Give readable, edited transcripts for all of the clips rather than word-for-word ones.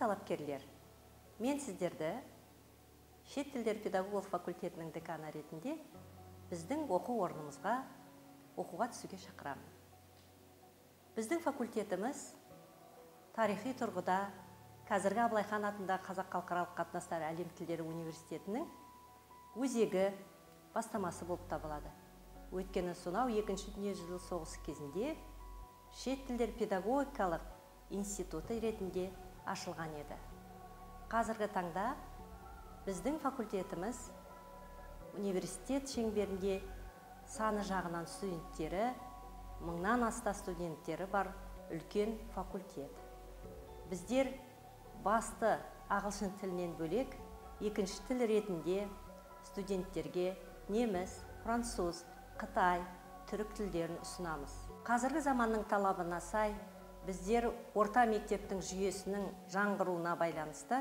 талапкерлер, мен сіздерді шет тілдер педагогов факультетінің деканы ретінде біздің оқу орнымызға оқуға түсуге шақырамын. Біздің факультетіміз тарихи тұрғыда қазіргі Абылайхан атындағы Қазақ халықаралық қатынастар әлем тілдері университетінің өзегі бастамасы болып табылады. Өйткені сонау Екінші дүниежүзілік соғысы кезінде шет тілдер педагогикалық институты ретінде ашылған еді. Қазіргі таңда біздің факультетіміз университет шеңберінде саны жағынан студенттері, 1000-нан аста студенттері бар үлкен факультет. Біздер басты ағылшын тілінен бөлек екінші тіл ретінде студенттерге неміс, француз, қытай, түрік тілдерін ұсынамыз. Қазіргі заманның талабына сай біздер орта мектептің жүйесінің жаңғыруына байланысты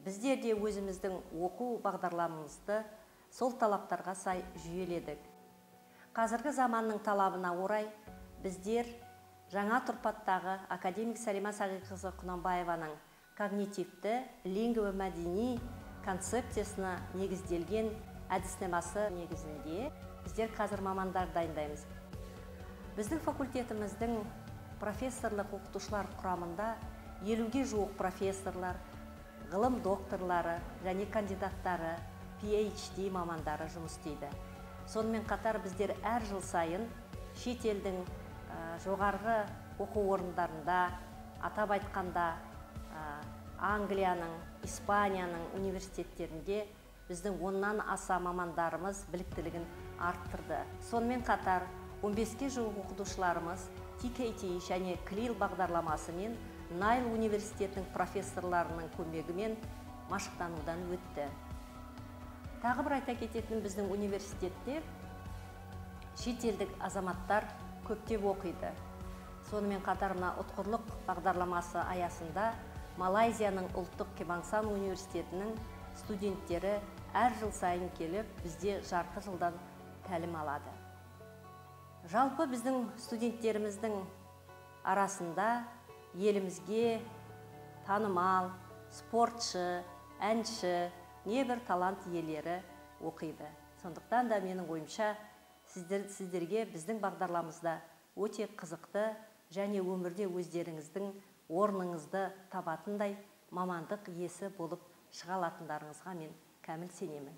біздер де өзіміздің оқу бағдарламамызды сол талаптарға сай жүйеледік. Қазіргі заманның талабына орай біздер жаңа тұрпаттағы академик Сәлима Сағиқызы Құнанбаеваның когнитивті лингвомәдени концепциясына негізделген әдіснамасы негізінде біздер қазір мамандар дайындаймыз. Біздің факультетіміздің профессорлық оқытушылар құрамында 50-ге жуық профессорлар, ғылым докторлары және кандидаттары, PhD мамандары жұмыс істейді. Сонымен қатар біздер әр жыл сайын шетелдің жоғарғы оқу орындарында, атап айтқанда Англияның, Испанияның университеттерінде біздің 10-нан аса мамандарымыз біліктілігін арттырды. Сонымен қатар 15-ге жуық оқытушыларымыз TKT және CLIL бағдарламасымен Найл университетінің профессорларының көмегімен машықтанудан өтті. Тағы бір айта кететін біздің университетте шетелдік азаматтар көптеп оқиды. Сонымен қатар мына ұтқырлық бағдарламасы аясында Малайзияның ұлттық Кебангсан университетінің студенттері әр жыл сайын келіп, бізде жарты жылдан тәлім алады. Жалпы біздің студенттеріміздің арасында елімізге танымал, спортшы, әнші, небір талант иелері оқиды. Сондықтан да менің ойымша сіздерге біздің бағдарламызда өте қызықты және өмірде өздеріңіздің орныңызды табатындай мамандық иесі болып шыға алатындарыңызға мен кәміл сенемін.